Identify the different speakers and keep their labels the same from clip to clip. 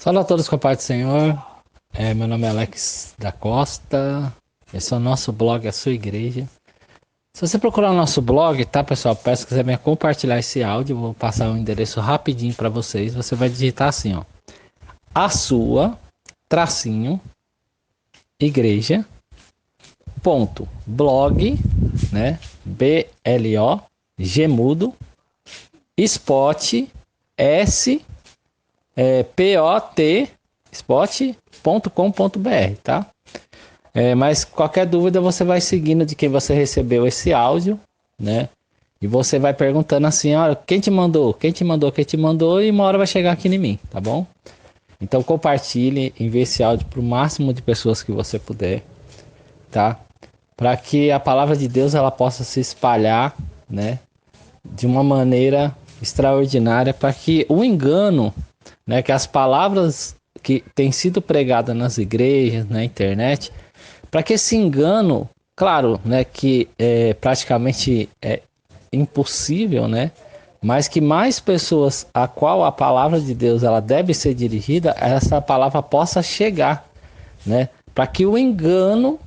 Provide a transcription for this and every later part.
Speaker 1: Fala a todos com a paz do Senhor. Meu nome é Alex da Costa. Esse é o nosso blog, a sua igreja. Se você procurar o nosso blog, tá, pessoal? Peço que você venha compartilhar esse áudio. Vou passar um endereço rapidinho para vocês. Você vai digitar assim, ó. A sua, tracinho, igreja, ponto, blog, né? B-L-O-G mudo, spot, S, P-O-T, spot.com.br, tá? Mas qualquer dúvida você vai seguindo de quem você recebeu esse áudio, né? E você vai perguntando assim, olha, quem te mandou? Quem te mandou? Quem te mandou? E uma hora vai chegar aqui em mim, tá bom? Então compartilhe, envie esse áudio para o máximo de pessoas que você puder, tá? Para que a palavra de Deus ela possa se espalhar, né? De uma maneira extraordinária, para que o engano, né, que as palavras que têm sido pregadas nas igrejas, na internet, para que esse engano, claro, né, que praticamente é impossível, né, mas que mais pessoas a qual a palavra de Deus ela deve ser dirigida, essa palavra possa chegar, né, para que o engano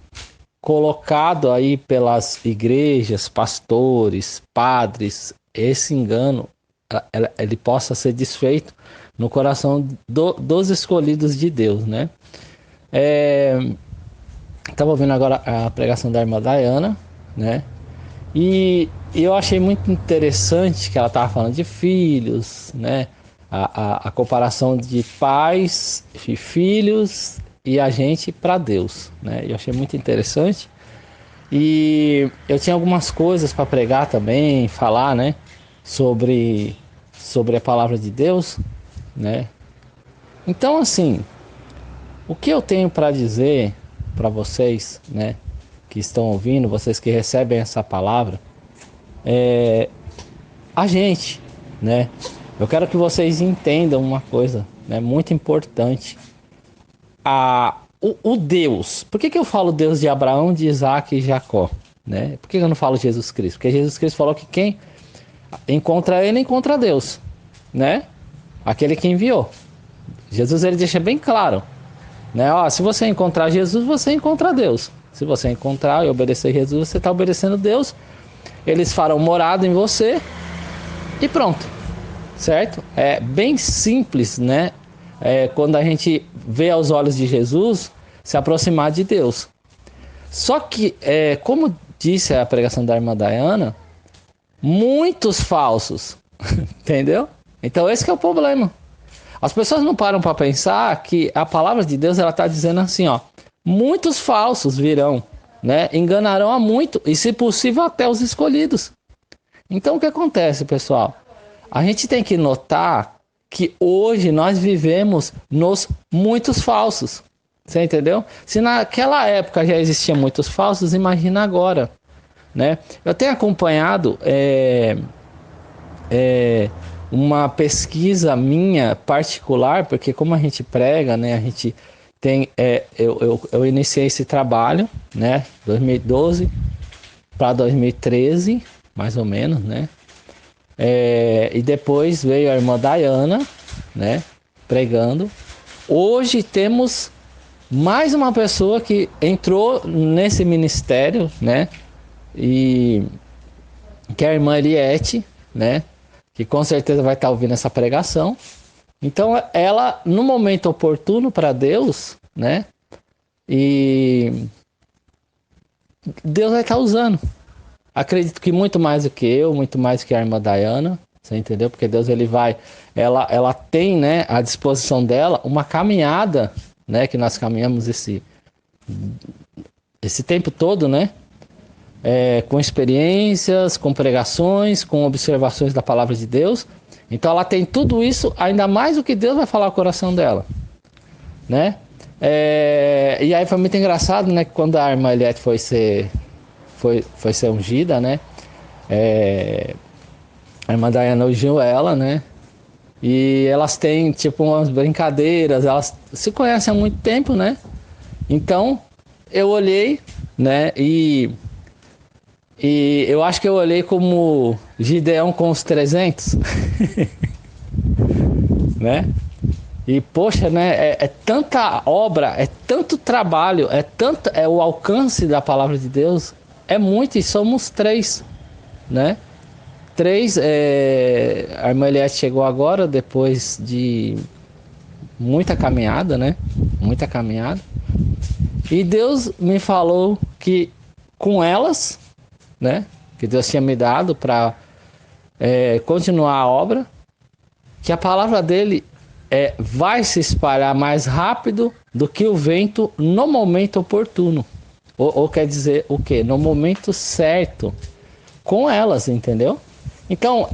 Speaker 1: colocado aí pelas igrejas, pastores, padres, esse engano ele possa ser desfeito no coração dos escolhidos de Deus, né? Estava ouvindo agora a pregação da irmã Diana, né? E eu achei muito interessante que ela estava falando de filhos, né? A comparação de pais e filhos e a gente para Deus, né? Eu achei muito interessante. E eu tinha algumas coisas para pregar também, falar, né? Sobre a palavra de Deus, né? Então, assim, o que eu tenho para dizer para vocês, né, que estão ouvindo, vocês que recebem essa palavra, a gente, né? Eu quero que vocês entendam uma coisa, né, muito importante. O Deus, por que eu falo Deus de Abraão, de Isaac e Jacó, né? Por que eu não falo Jesus Cristo? Porque Jesus Cristo falou que quem encontra ele encontra Deus, né? Aquele que enviou. Jesus ele deixa bem claro, né? Ó, se você encontrar Jesus, você encontra Deus. Se você encontrar e obedecer Jesus, você está obedecendo Deus. Eles farão morada em você e pronto, certo? É bem simples, né? Quando a gente vê aos olhos de Jesus, se aproximar de Deus. Só que, como disse a pregação da irmã Diana, muitos falsos, entendeu? Então esse que é o problema. As pessoas não param para pensar que a palavra de Deus ela está dizendo assim, ó, muitos falsos virão, né? Enganarão a muito e, se possível, até os escolhidos. Então o que acontece, pessoal? A gente tem que notar que hoje nós vivemos nos muitos falsos. Você entendeu? Se naquela época já existiam muitos falsos, imagina agora, né? Eu tenho acompanhado uma pesquisa minha particular, porque como a gente prega, né, a gente tem, eu iniciei esse trabalho, né, 2012 para 2013, mais ou menos, né, e depois veio a irmã Diana, né, pregando. Hoje temos mais uma pessoa que entrou nesse ministério, né, e que é a irmã Eliette, né, que com certeza vai estar ouvindo essa pregação. Então ela, no momento oportuno para Deus, né? E Deus vai estar usando. Acredito que muito mais do que eu, muito mais que a irmã Diana, você entendeu? Porque Deus ele vai, ela tem, né, à disposição dela uma caminhada, né, que nós caminhamos esse tempo todo, né? Com experiências, com pregações, com observações da palavra de Deus. Então ela tem tudo isso, ainda mais do que Deus vai falar ao coração dela, né? E aí foi muito engraçado, né? Que quando a irmã Eliette foi ser ungida, né? A irmã Diana ungiu ela, né? E elas têm tipo umas brincadeiras, elas se conhecem há muito tempo, né? Então eu olhei, né? E eu acho que eu olhei como Gideão com os 300, né? E poxa, né? É tanta obra, é tanto trabalho, é o alcance da palavra de Deus, é muito, e somos três, né? Três, a irmã Eliette chegou agora, depois de muita caminhada, né? Muita caminhada. E Deus me falou que com elas, né? Que Deus tinha me dado para continuar a obra, que a palavra dele vai se espalhar mais rápido do que o vento no momento oportuno. Ou quer dizer o quê? No momento certo. Com elas, entendeu? Então,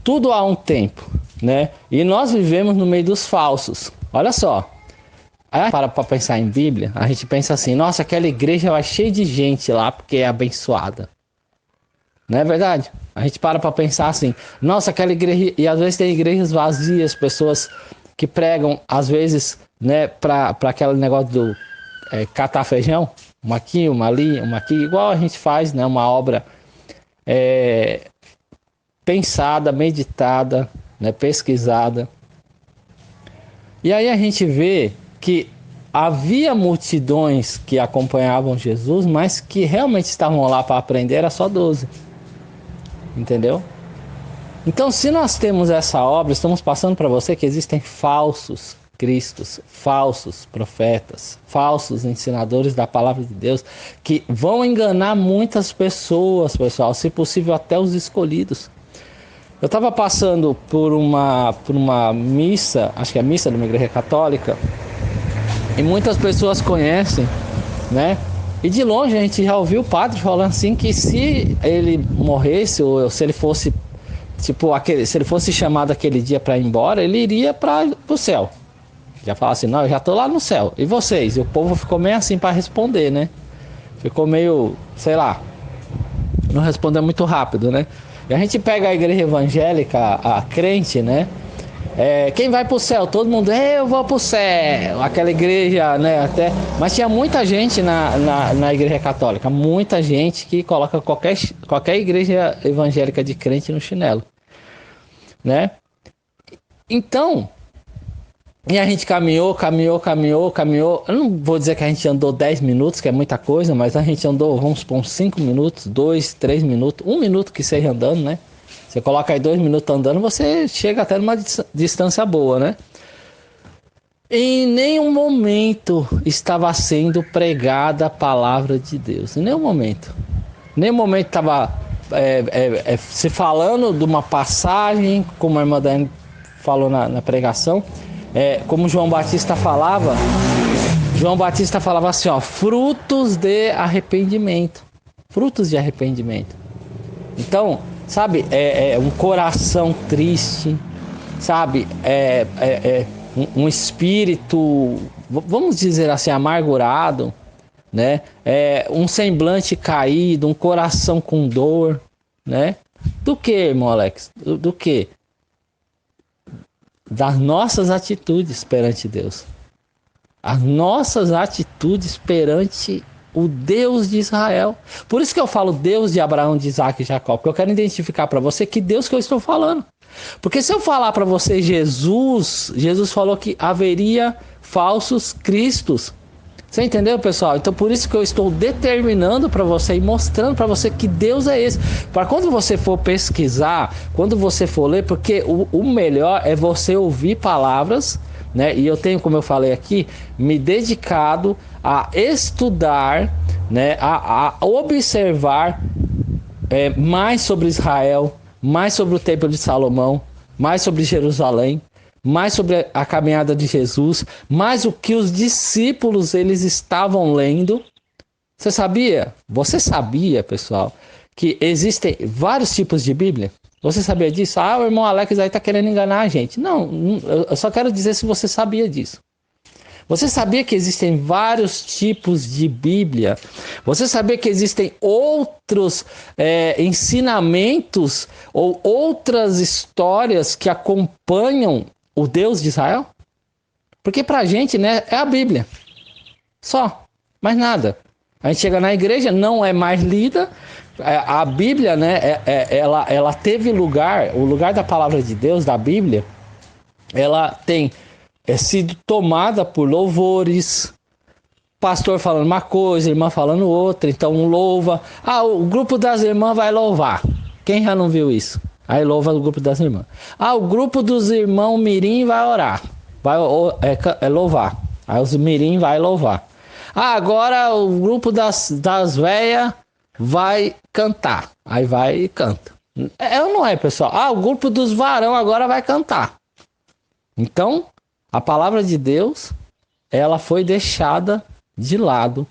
Speaker 1: tudo há um tempo, né? E nós vivemos no meio dos falsos. Olha só. Aí para pensar em Bíblia, a gente pensa assim, nossa, aquela igreja vai cheia de gente lá porque é abençoada. Não é verdade? A gente para pensar assim, nossa, aquela igreja... E às vezes tem igrejas vazias, pessoas que pregam, às vezes, né, para aquele negócio do catar feijão. Uma aqui, uma ali, uma aqui. Igual a gente faz, né, uma obra pensada, meditada, né, pesquisada. E aí a gente vê que havia multidões que acompanhavam Jesus, mas que realmente estavam lá para aprender, era só 12. Entendeu? Então, se nós temos essa obra, estamos passando para você que existem falsos cristos, falsos profetas, falsos ensinadores da palavra de Deus, que vão enganar muitas pessoas, pessoal, se possível até os escolhidos. Eu estava passando por uma missa, acho que é a missa de uma igreja católica, e muitas pessoas conhecem, né? E de longe a gente já ouviu o padre falando assim que se ele morresse, ou se ele fosse, se ele fosse chamado aquele dia para ir embora, ele iria para o céu. Já fala assim, não, eu já tô lá no céu. E vocês? E o povo ficou meio assim para responder, né? Ficou meio, sei lá, não respondeu muito rápido, né? E a gente pega a igreja evangélica, a crente, né? Quem vai pro céu? Todo mundo, eu vou pro céu. Aquela igreja, né? Mas tinha muita gente na igreja católica, muita gente que coloca qualquer igreja evangélica de crente no chinelo, né? Então, e a gente caminhou. Eu não vou dizer que a gente andou 10 minutos, que é muita coisa, mas a gente andou, vamos supor, uns 5 minutos, 2, 3 minutos, 1 minuto que seja andando, né? Você coloca aí 2 minutos andando, você chega até numa distância boa, né? Em nenhum momento estava sendo pregada a palavra de Deus. Em nenhum momento. Em nenhum momento estava se falando de uma passagem, como a irmã Dani falou na pregação. Como João Batista falava assim, ó, frutos de arrependimento. Frutos de arrependimento. Então, sabe, um coração triste, sabe, um espírito, vamos dizer assim, amargurado, né, um semblante caído, um coração com dor, né, do que, irmão Alex? Do que? Das nossas atitudes perante Deus, as nossas atitudes perante o Deus de Israel. Por isso que eu falo Deus de Abraão, de Isaac e Jacó, porque eu quero identificar para você que Deus que eu estou falando. Porque se eu falar para você Jesus falou que haveria falsos cristos. Você entendeu, pessoal? Então por isso que eu estou determinando para você e mostrando para você que Deus é esse. Para quando você for pesquisar, quando você for ler, porque o melhor é você ouvir palavras, né? E eu tenho, como eu falei aqui, me dedicado a estudar, né? A observar mais sobre Israel, mais sobre o Templo de Salomão, mais sobre Jerusalém, mais sobre a caminhada de Jesus, mais o que os discípulos eles estavam lendo. Você sabia? Você sabia, pessoal, que existem vários tipos de Bíblia? Você sabia disso? O irmão Alex aí está querendo enganar a gente. Não, eu só quero dizer se você sabia disso. Você sabia que existem vários tipos de Bíblia? Você sabia que existem outros ensinamentos ou outras histórias que acompanham o Deus de Israel? Porque pra gente, né, é a Bíblia. Só, mais nada. A gente chega na igreja, não é mais lida. A Bíblia, né, ela teve lugar, o lugar da palavra de Deus, da Bíblia, ela tem sido tomada por louvores, pastor falando uma coisa, irmã falando outra, então um louva. O grupo das irmãs vai louvar. Quem já não viu isso? Aí louva o grupo das irmãs. O grupo dos irmãos mirim vai orar, vai louvar. Aí os mirim vai louvar. Agora o grupo das véias vai cantar. Aí vai e canta. É ou não é, pessoal? O grupo dos varão agora vai cantar. Então, a palavra de Deus, ela foi deixada de lado,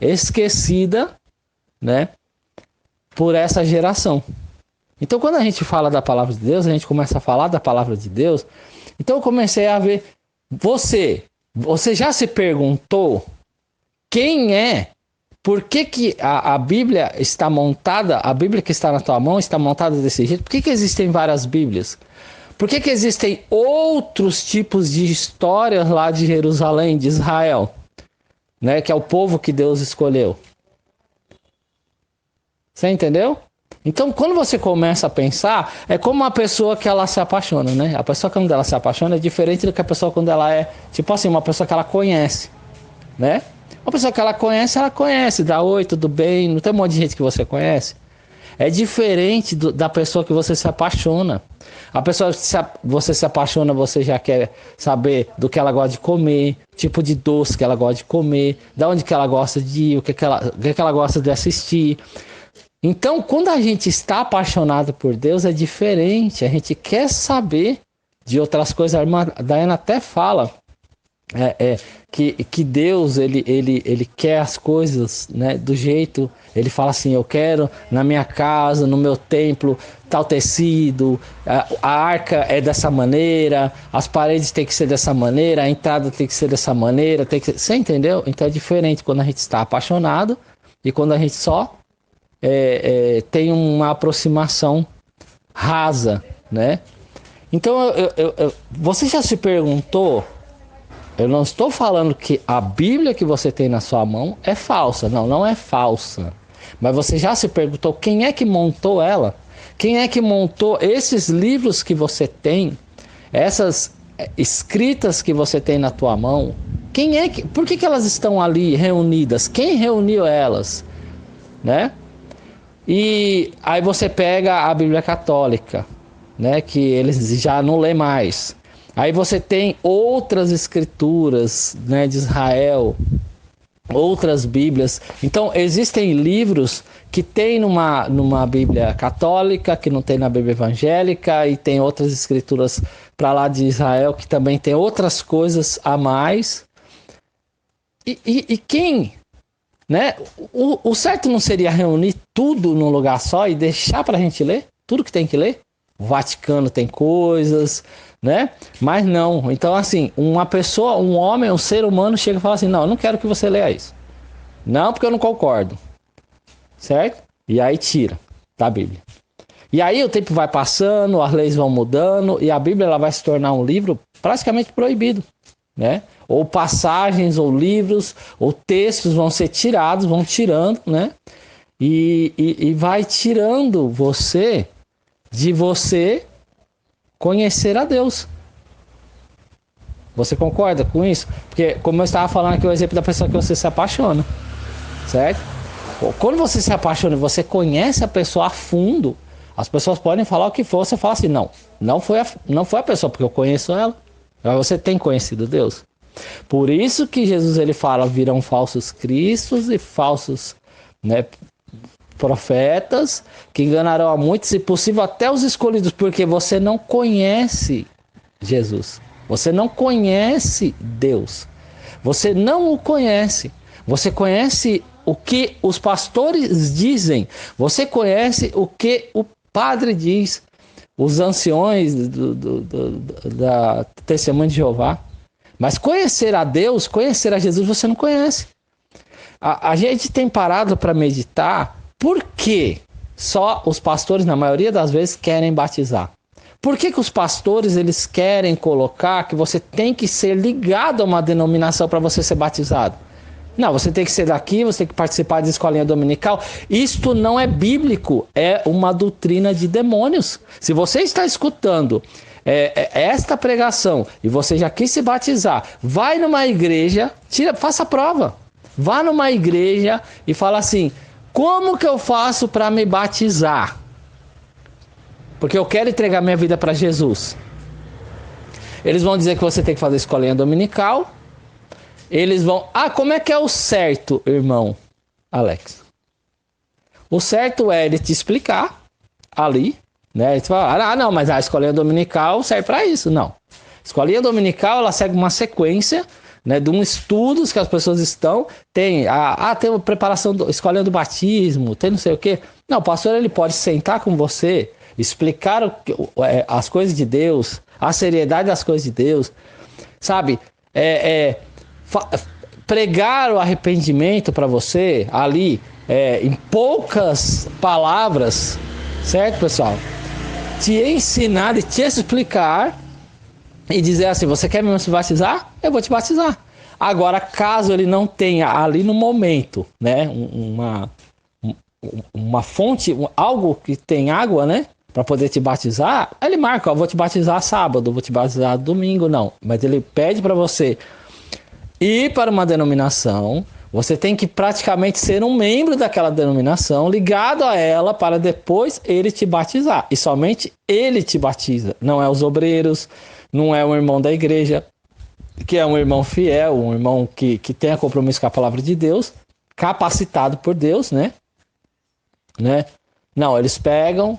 Speaker 1: esquecida, né, por essa geração. Então, quando a gente fala da palavra de Deus, a gente começa a falar da palavra de Deus. Então, eu comecei a ver, você já se perguntou quem é? Por que a Bíblia está montada, a Bíblia que está na tua mão está montada desse jeito? Por que existem várias Bíblias? Por que existem outros tipos de histórias lá de Jerusalém, de Israel, né, que é o povo que Deus escolheu? Você entendeu? Então, quando você começa a pensar, é como uma pessoa que ela se apaixona, né? A pessoa quando ela se apaixona é diferente do que a pessoa quando ela é, tipo assim, uma pessoa que ela conhece, né? Uma pessoa que ela conhece, dá oi, tudo bem, não tem um monte de gente que você conhece. É diferente da pessoa que você se apaixona. A pessoa que você se apaixona, você já quer saber do que ela gosta de comer, tipo de doce que ela gosta de comer, da onde que ela gosta de ir, o que ela gosta de assistir. Então, quando a gente está apaixonado por Deus, é diferente. A gente quer saber de outras coisas. A irmã Daiana até fala que Deus, ele quer as coisas, né, do jeito... Ele fala assim, eu quero na minha casa, no meu templo, tal tecido, a arca é dessa maneira, as paredes tem que ser dessa maneira, a entrada tem que ser dessa maneira. Você entendeu? Então é diferente quando a gente está apaixonado e quando a gente só... tem uma aproximação rasa, né? Então, você já se perguntou? Eu não estou falando que a Bíblia que você tem na sua mão é falsa. Não é falsa. Mas você já se perguntou quem é que montou ela? Quem é que montou esses livros que você tem? Essas escritas que você tem na tua mão? Por que elas estão ali reunidas? Quem reuniu elas? Né? E aí você pega a Bíblia Católica, né, que eles já não lê mais. Aí você tem outras escrituras, né, de Israel, outras Bíblias. Então existem livros que tem numa Bíblia católica, que não tem na Bíblia evangélica, e tem outras escrituras para lá de Israel que também tem outras coisas a mais. E quem... Né? O certo não seria reunir tudo num lugar só e deixar para a gente ler? Tudo que tem que ler? O Vaticano tem coisas, né? Mas não. Então, assim, uma pessoa, um homem, um ser humano chega e fala assim, não, eu não quero que você leia isso. Não, porque eu não concordo. Certo? E aí tira da Bíblia. E aí o tempo vai passando, as leis vão mudando e a Bíblia ela vai se tornar um livro praticamente proibido, né? Ou passagens, ou livros, ou textos vão ser tirados, vão tirando, né? E vai tirando você de você conhecer a Deus. Você concorda com isso? Porque, como eu estava falando aqui, o exemplo da pessoa que você se apaixona, certo? Quando você se apaixona e você conhece a pessoa a fundo, as pessoas podem falar o que for, você fala assim, não foi a pessoa, porque eu conheço ela. Mas você tem conhecido Deus. Por isso que Jesus ele fala, virão falsos cristos e falsos, né, profetas, que enganarão a muitos, se possível até os escolhidos, porque você não conhece Jesus. Você não conhece Deus. Você não o conhece. Você conhece o que os pastores dizem. Você conhece o que o padre diz. Os anciões da Testemunha de Jeová. Mas conhecer a Deus, conhecer a Jesus, você não conhece. A gente tem parado para meditar por que só os pastores, na maioria das vezes, querem batizar. Por que os pastores eles querem colocar que você tem que ser ligado a uma denominação para você ser batizado? Não, você tem que ser daqui, você tem que participar de escolinha dominical. Isto não é bíblico, é uma doutrina de demônios. Se você está escutando esta pregação e você já quis se batizar, vai numa igreja, faça a prova. Vá numa igreja e fala assim: como que eu faço para me batizar? Porque eu quero entregar minha vida para Jesus. Eles vão dizer que você tem que fazer escolinha dominical. Eles vão... como é que é o certo, irmão Alex? O certo é ele te explicar ali, né? Ele fala, não, mas a escolinha dominical serve para isso. Não. A escolinha dominical, ela segue uma sequência, né, de um estudos que as pessoas estão... Tem tem a preparação, escolinha do batismo, tem não sei o quê. Não, o pastor, ele pode sentar com você, explicar as coisas de Deus, a seriedade das coisas de Deus, sabe? Pregar o arrependimento para você ali, em poucas palavras, certo, pessoal? Te ensinar e te explicar e dizer assim: você quer mesmo se batizar? Eu vou te batizar. Agora, caso ele não tenha ali no momento, né, uma fonte, algo que tem água, né, para poder te batizar, ele marca: vou te batizar sábado, vou te batizar domingo, não. Mas ele pede para você ir para uma denominação, você tem que praticamente ser um membro daquela denominação, ligado a ela, para depois ele te batizar. E somente ele te batiza. Não é os obreiros, não é um irmão da igreja, que é um irmão fiel, um irmão que tenha compromisso com a palavra de Deus, capacitado por Deus, né? Não, eles pegam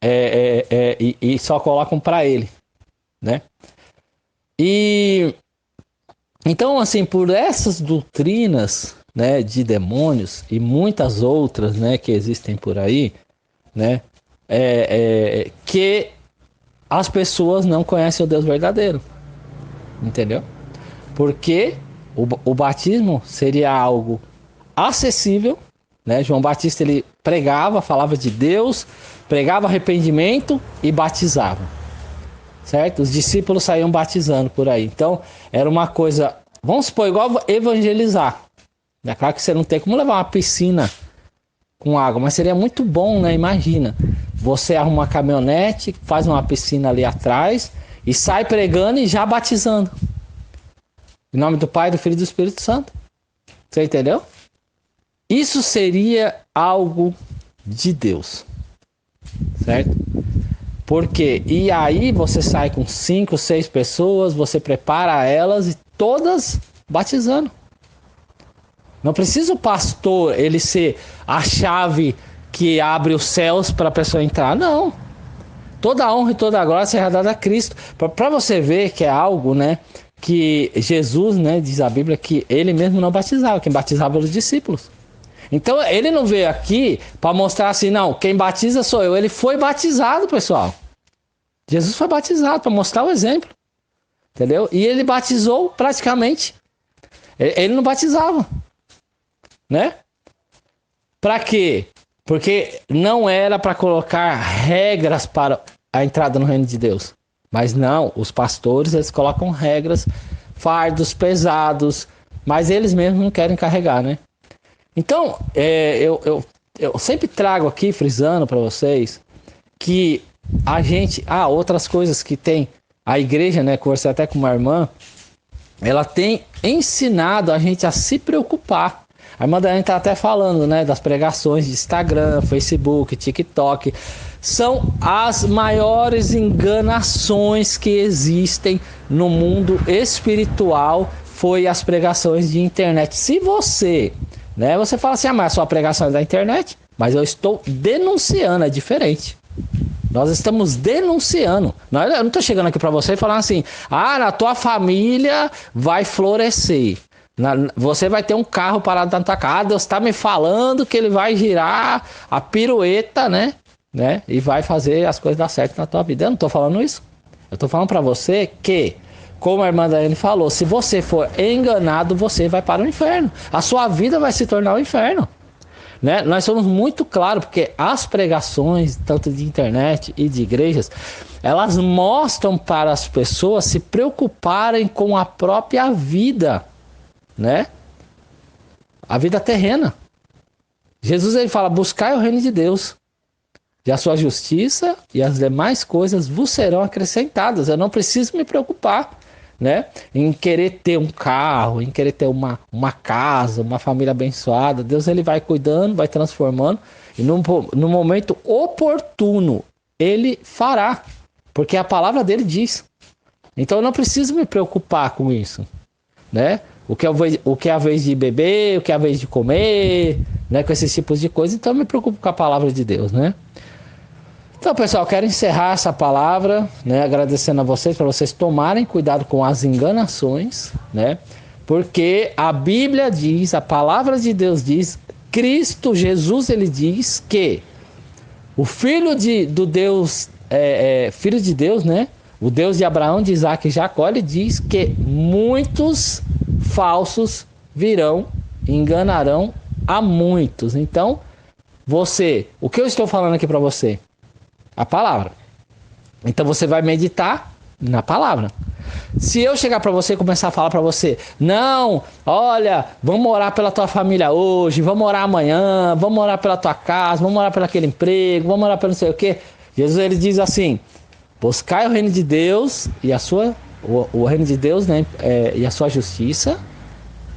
Speaker 1: e só colocam para ele, né? E então, assim, por essas doutrinas, né, de demônios e muitas outras, né, que existem por aí, né, que as pessoas não conhecem o Deus verdadeiro, entendeu? Porque o batismo seria algo acessível, né? João Batista, ele pregava, falava de Deus, pregava arrependimento e batizava, certo? Os discípulos saíam batizando por aí. Então, era uma coisa, vamos supor, igual evangelizar. É claro que você não tem como levar uma piscina com água, mas seria muito bom, né? Imagina, você arruma uma caminhonete, faz uma piscina ali atrás e sai pregando e já batizando. Em nome do Pai, do Filho e do Espírito Santo. Você entendeu? Isso seria algo de Deus, certo? Porque, e aí você sai com 5, 6 pessoas, você prepara elas e todas batizando. Não precisa o pastor, ele ser a chave que abre os céus para a pessoa entrar, não. Toda a honra e toda a glória será dada a Cristo. Para você ver que é algo, né, que Jesus, né, diz a Bíblia que ele mesmo não batizava, quem batizava os discípulos. Então ele não veio aqui para mostrar assim, não, quem batiza sou eu. Ele foi batizado, pessoal. Jesus foi batizado para mostrar o exemplo, entendeu? E ele batizou praticamente. Ele não batizava, né? Para quê? Porque não era para colocar regras para a entrada no reino de Deus. Mas não, os pastores, eles colocam regras, fardos pesados, mas eles mesmos não querem carregar, né? Então, eu sempre trago aqui, frisando para vocês, que a gente... outras coisas que tem a igreja, né? Conversei até com uma irmã, ela tem ensinado a gente a se preocupar. A irmã Daiane está até falando, né, das pregações de Instagram, Facebook, TikTok. São as maiores enganações que existem no mundo espiritual, foi as pregações de internet. Se você, né, você fala assim, mas a sua pregação é da internet, mas eu estou denunciando, é diferente. Nós estamos denunciando. Eu não estou chegando aqui para você e falando assim, na tua família vai florescer. Você vai ter um carro parado na tua casa. Deus está me falando que ele vai girar a pirueta, né? E vai fazer as coisas dar certo na tua vida. Eu não estou falando isso. Eu estou falando para você que, como a irmã Daiane falou, se você for enganado, você vai para o inferno. A sua vida vai se tornar um inferno. Né? Nós somos muito claros, porque as pregações, tanto de internet e de igrejas, elas mostram para as pessoas se preocuparem com a própria vida, né? A vida terrena. Jesus, ele fala, buscai o reino de Deus. e a sua justiça e as demais coisas vos serão acrescentadas. Eu não preciso me preocupar, né, em querer ter um carro, em querer ter uma casa, uma família abençoada. Deus, ele vai cuidando, vai transformando, e no momento oportuno ele fará, porque a palavra dele diz. Então eu não preciso me preocupar com isso, né? O que é a vez de beber, o que é a vez de comer, né? Com esses tipos de coisas. Então eu me preocupo com a palavra de Deus, né? Então, pessoal, quero encerrar essa palavra, né? Agradecendo a vocês, para vocês tomarem cuidado com as enganações, né? Porque a Bíblia diz, a palavra de Deus diz, Cristo Jesus, ele diz que o filho do Deus, filho de Deus, né? O Deus de Abraão, de Isaac e Jacó, ele diz que muitos falsos virão e enganarão a muitos. Então, o que eu estou falando aqui para você? A palavra. Então você vai meditar na palavra. Se eu chegar para você e começar a falar para você, não, olha, vamos orar pela tua família hoje, vamos orar amanhã, vamos orar pela tua casa, vamos orar pelo aquele emprego, vamos orar pelo não sei o quê. Jesus, ele diz assim: buscai o reino de Deus e o reino de Deus, né, e a sua justiça,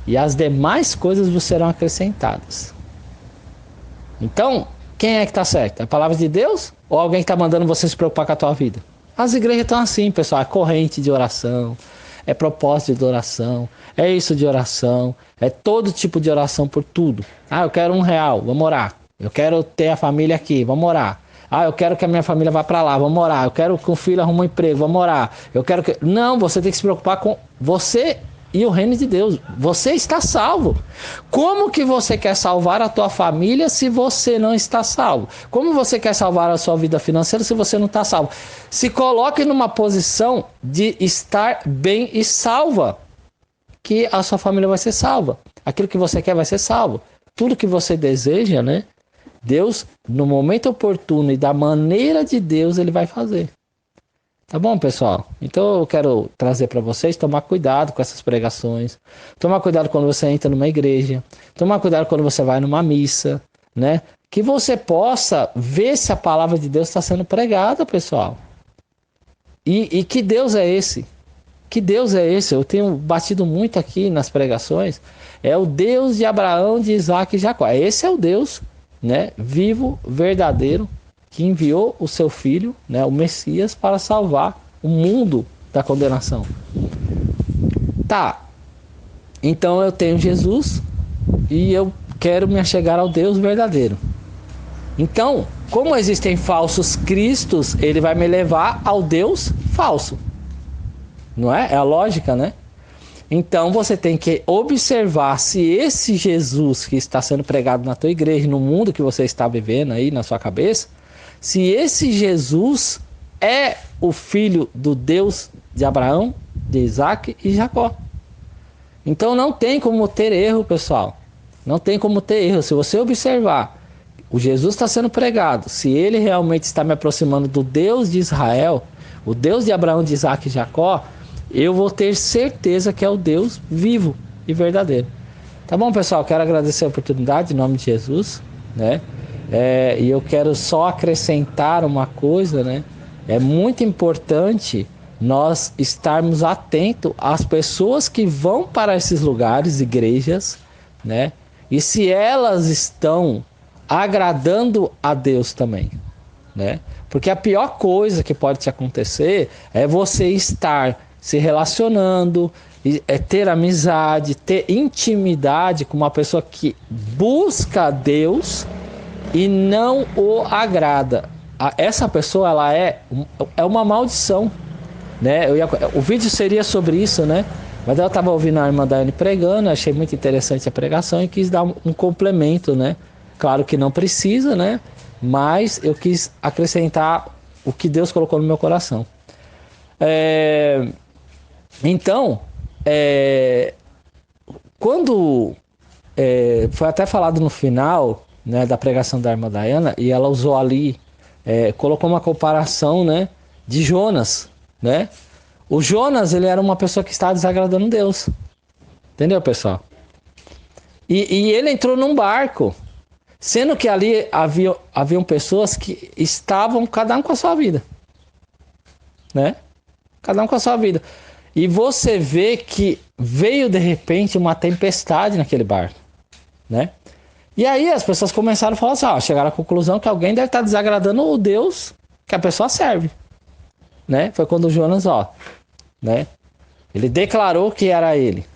Speaker 1: e as demais coisas vos serão acrescentadas. Então, quem é que está certo? A palavra de Deus ou alguém que está mandando você se preocupar com a tua vida? As igrejas estão assim, pessoal. É corrente de oração, é propósito de oração, é isso de oração, é todo tipo de oração por tudo. Ah, eu quero R$1, vamos orar. Eu quero ter a família aqui, vamos orar. Ah, eu quero que a minha família vá para lá, vamos orar. Eu quero que o filho arrume um emprego, vamos orar. Eu quero que... Não, você tem que se preocupar com você e o reino de Deus. Você está salvo. Como que você quer salvar a tua família se você não está salvo? Como você quer salvar a sua vida financeira se você não está salvo? Se coloque numa posição de estar bem e salva, que a sua família vai ser salva. Aquilo que você quer vai ser salvo. Tudo que você deseja, né? Deus, no momento oportuno e da maneira de Deus, ele vai fazer. Tá bom, pessoal? Então eu quero trazer para vocês tomar cuidado com essas pregações, tomar cuidado quando você entra numa igreja, tomar cuidado quando você vai numa missa, né? Que você possa ver se a palavra de Deus está sendo pregada, pessoal. E que Deus é esse? Que Deus é esse? Eu tenho batido muito aqui nas pregações. É o Deus de Abraão, de Isaac e Jacó. Esse é o Deus, né, vivo, verdadeiro, que enviou o seu filho, né, o Messias, para salvar o mundo da condenação. Tá, então eu tenho Jesus e eu quero me achegar ao Deus verdadeiro. Então, como existem falsos cristos, ele vai me levar ao Deus falso. Não é? É a lógica, né? Então você tem que observar se esse Jesus que está sendo pregado na tua igreja, no mundo que você está vivendo aí na sua cabeça, se esse Jesus é o filho do Deus de Abraão, de Isaac e Jacó. Então não tem como ter erro, pessoal. Não tem como ter erro. Se você observar, o Jesus está sendo pregado, se ele realmente está me aproximando do Deus de Israel, o Deus de Abraão, de Isaac e Jacó, eu vou ter certeza que é o Deus vivo e verdadeiro. Tá bom, pessoal? Quero agradecer a oportunidade em nome de Jesus, né? E eu quero só acrescentar uma coisa, né? É muito importante nós estarmos atentos às pessoas que vão para esses lugares, igrejas, né? E se elas estão agradando a Deus também, né? Porque a pior coisa que pode te acontecer é você estar se relacionando, ter amizade, ter intimidade com uma pessoa que busca Deus e não o agrada. Essa pessoa, ela é uma maldição, né? O vídeo seria sobre isso, né? Mas eu estava ouvindo a irmã Daiane pregando, achei muito interessante a pregação e quis dar um complemento, né? Claro que não precisa, né? Mas eu quis acrescentar o que Deus colocou no meu coração. Então, quando foi até falado no final, né, da pregação da irmã Daiana, e ela usou ali, colocou uma comparação, né, de Jonas, né? O Jonas, ele era uma pessoa que estava desagradando Deus. Entendeu, pessoal? E ele entrou num barco. Sendo que ali haviam pessoas que estavam cada um com a sua vida, né? Cada um com a sua vida. E você vê que veio de repente uma tempestade naquele barco, né? E aí as pessoas começaram a falar assim, chegaram à conclusão que alguém deve estar desagradando o Deus que a pessoa serve, né? Foi quando Jonas, né? Ele declarou que era ele,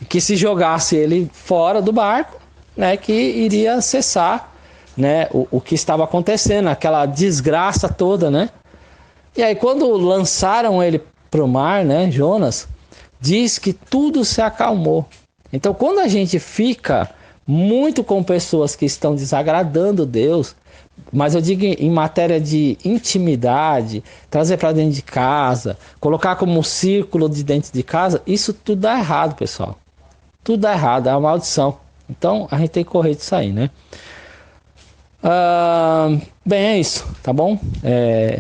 Speaker 1: que se jogasse ele fora do barco, né, que iria cessar, né, o que estava acontecendo, aquela desgraça toda, né? E aí quando lançaram ele para o mar, né, Jonas, diz que tudo se acalmou. Então quando a gente fica muito com pessoas que estão desagradando Deus, mas eu digo em matéria de intimidade, trazer para dentro de casa, colocar como um círculo de dentro de casa, isso tudo dá errado, pessoal. Tudo dá errado, é uma maldição. Então a gente tem que correr disso aí, né? Bem, é isso, tá bom?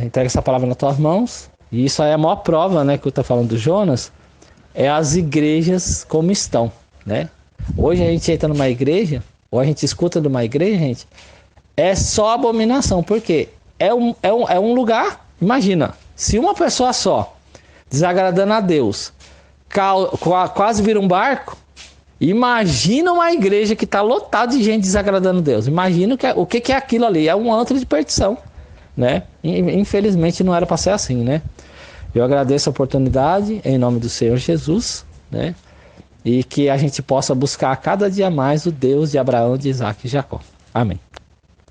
Speaker 1: Entrega essa palavra nas tuas mãos. E isso aí é a maior prova, né, que eu tô falando do Jonas, é as igrejas como estão, né? Hoje a gente entra numa igreja, ou a gente escuta de uma igreja, gente, é só abominação, porque é um lugar, imagina, se uma pessoa só, desagradando a Deus, quase vira um barco, imagina uma igreja que está lotada de gente desagradando a Deus. Imagina o que é aquilo ali. É um antro de perdição, né? Infelizmente não era para ser assim, né? Eu agradeço a oportunidade em nome do Senhor Jesus, né? E que a gente possa buscar cada dia mais o Deus de Abraão, de Isaac e Jacó. Amém.